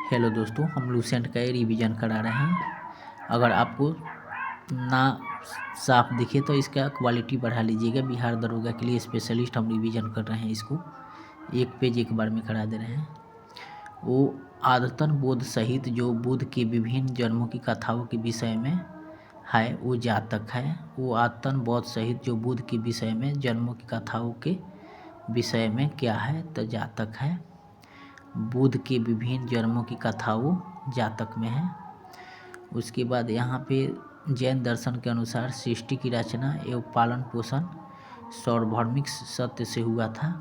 Hello दोस्तों, हम Lucent का रिवीजन करा रहे हैं। अगर आपको ना साफ दिखे तो इसका क्वालिटी बढ़ा लीजिएगा। बिहार दरोगा के लिए स्पेशलिस्ट हम रिवीजन कर रहे हैं। इसको एक पेज एक बार में करा दे रहे हैं। वो आदतन बोध सहित जो बुद्ध के विभिन्न जन्मों की कथाओं के विषय में है वो जातक है। वो आदतन बोध सहित जो बुद्ध के विषय में जन्मों की कथाओं के विषय में क्या है तो जातक है। बुद्ध के विभिन्न जन्मों की कथाओं जातक में है। उसके बाद यहाँ पे जैन दर्शन के अनुसार सृष्टि की रचना एवं पालन पोषण सार्वभौमिक सत्य से हुआ था।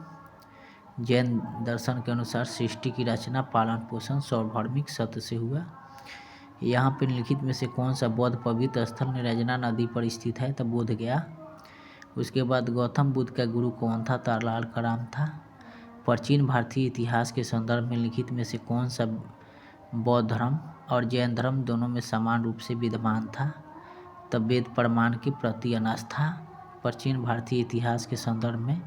जैन दर्शन के अनुसार सृष्टि की रचना पालन पोषण सार्वभौमिक सत्य से हुआ। यहाँ पे निम्नलिखित में से कौन सा बौद्ध पवित्र स्थल निरंजना नदी पर स्थित है तो बोध गया। उसके बाद गौतम बुद्ध का गुरु कौन था तो लाल कराम था। प्राचीन भारतीय इतिहास के संदर्भ में लिखित में से कौन सा बौद्ध धर्म और जैन धर्म दोनों में समान रूप से विद्यमान था तब वेद प्रमाण के प्रति अनास्था। प्राचीन भारतीय इतिहास के संदर्भ में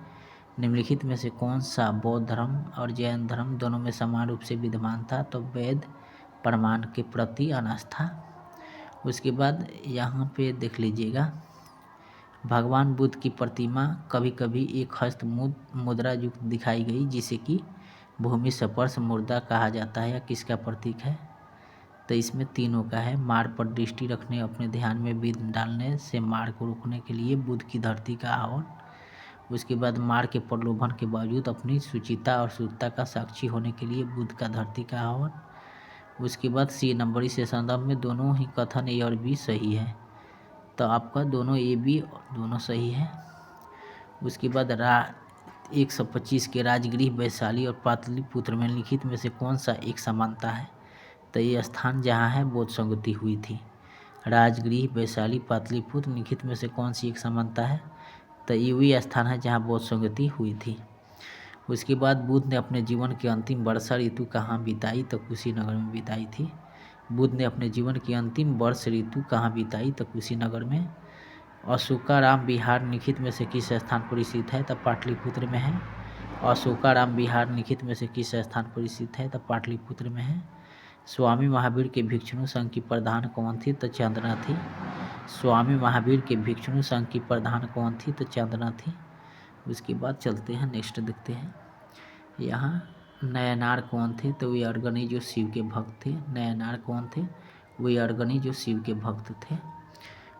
निम्नलिखित में से कौन सा बौद्ध धर्म और जैन धर्म दोनों में समान रूप से विद्यमान था तो वेद प्रमाण के प्रति अनास्था। उसके बाद यहाँ पे देख लीजिएगा, भगवान बुद्ध की प्रतिमा कभी कभी एक हस्त मुद्रा युक्त दिखाई गई जिसे कि भूमि स्पर्श मुद्रा कहा जाता है। या किसका प्रतीक है तो इसमें तीनों का है। मार पर दृष्टि रखने, अपने ध्यान में बिंद डालने से मार को रोकने के लिए बुद्ध की धरती का आह्वान। उसके बाद मार के प्रलोभन के बावजूद अपनी सुचिता और शुद्धता का साक्षी होने के लिए बुद्ध का धरती का आह्वान। उसके बाद सी नंबर से संदर्भ में दोनों ही कथन ए और बी सही है तो आपका दोनों ए बी दोनों सही है। उसके बाद 125 के राजगृह वैशाली और पाटलिपुत्र में लिखित में से कौन सा एक समानता है तो ये स्थान जहाँ है बोध संगति हुई थी। राजगृह वैशाली पाटलिपुत्र लिखित में से कौन सी एक समानता है तो ये वही स्थान है जहाँ बोध संगति हुई थी। उसके बाद बुद्ध ने अपने जीवन की अंतिम वर्षा ऋतु कहाँ बिताई तो कुशीनगर में बिताई थी। बुद्ध ने अपने जीवन की अंतिम वर्ष ऋतु कहाँ बिताई तो कुशीनगर में। अशोकाराम विहार निखित में से किस स्थान पर स्थित है तो पाटलिपुत्र में है। अशोकाराम विहार निखित में से किस स्थान पर स्थित है तो पाटलिपुत्र में है। स्वामी महावीर के भिक्षुणु संघ की प्रधान कौन थी तो चंदना थी। स्वामी महावीर के भिक्षुणु संघ की प्रधान कौन थी तो चंदना थी। उसके बाद चलते हैं, नेक्स्ट देखते हैं। यहाँ नयनार कौन थे तो वे अरगनी जो शिव के भक्त थे। नयनार कौन थे, वे अरगनी जो शिव के भक्त थे।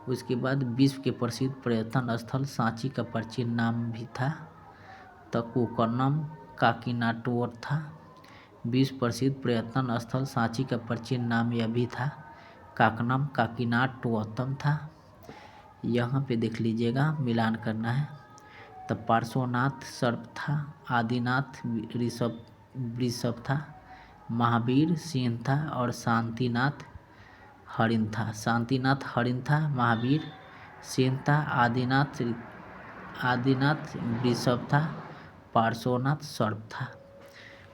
उसके बाद विश्व के प्रसिद्ध पर्यटन स्थल सांची का प्राचीन नाम भी था तो कोकर्णम काकीनाटोर था। विश्व प्रसिद्ध पर्यटन स्थल सांची का प्राचीन नाम यह भी था काकनम काकीनाटोतम था। यहाँ पे देख लीजिएगा, मिलान करना है तो पार्श्वनाथ सर्प था, आदिनाथ वृषभ था, महावीर सिंह था और शांतिनाथ हरिण था। शांतिनाथ हरिण था, महावीर सिंह था, आदिनाथ वृषभ था, पार्श्वनाथ सर्प था।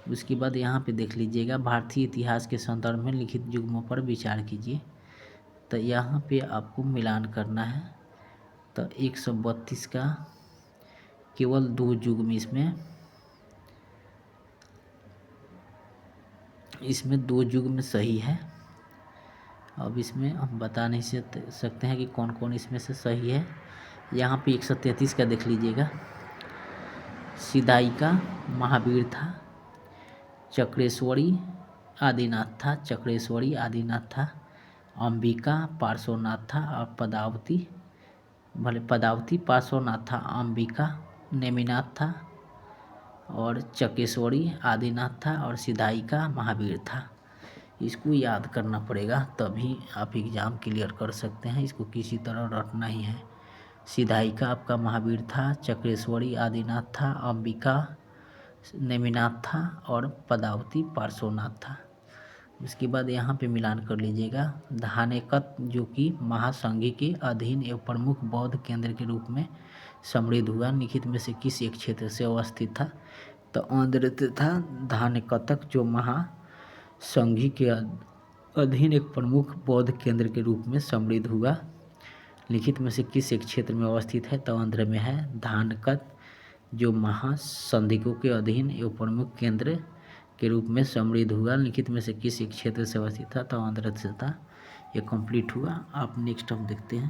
उसके बाद यहाँ पे देख लीजिएगा, भारतीय इतिहास के संदर्भ में लिखित युग्मों पर विचार कीजिए तो यहाँ पे आपको मिलान करना है तो 132 का केवल 2 युग्म इसमें 2 युग्म सही है। अब इसमें हम बता नहीं सकते हैं कि कौन कौन इसमें से सही है। यहाँ पे 133 का देख लीजिएगा, सिदाई महावीर था, चक्रेश्वरी आदिनाथ था, चक्रेश्वरी आदिनाथ था, अंबिका पार्श्वनाथ था और पदावती पार्श्वनाथ था, अंबिका नेमिनाथ था और चकेश्वरी आदिनाथ था और सिदाई का महावीर था। इसको याद करना पड़ेगा तभी आप एग्ज़ाम क्लियर कर सकते हैं। इसको किसी तरह रटना ही है। सिदाई का आपका महावीर था, चक्रेश्वरी आदिनाथ था, अंबिका नेमिनाथ था और पदावती पार्श्वनाथ था। उसके बाद यहाँ पे मिलान कर लीजिएगा, धानेकत जो कि महासंघी के अधीन एवं प्रमुख बौद्ध केंद्र के रूप में समृद्ध हुआ निखित में से किस एक क्षेत्र से अवस्थित था तो आंध्र था। धानेकतक जो महासंघी के अधीन एक प्रमुख बौद्ध केंद्र के रूप में समृद्ध हुआ लिखित में से किस एक क्षेत्र में अवस्थित है तो आंध्र में है। धानकत जो महासंधिकों के अधीन एवं प्रमुख केंद्र के रूप में समृद्ध हुआ। लिखित में से किस क्षेत्र से अवस्थित था? तो आंध्र प्रदेश था। ये कंप्लीट हुआ। आप नेक्स्ट हम देखते हैं।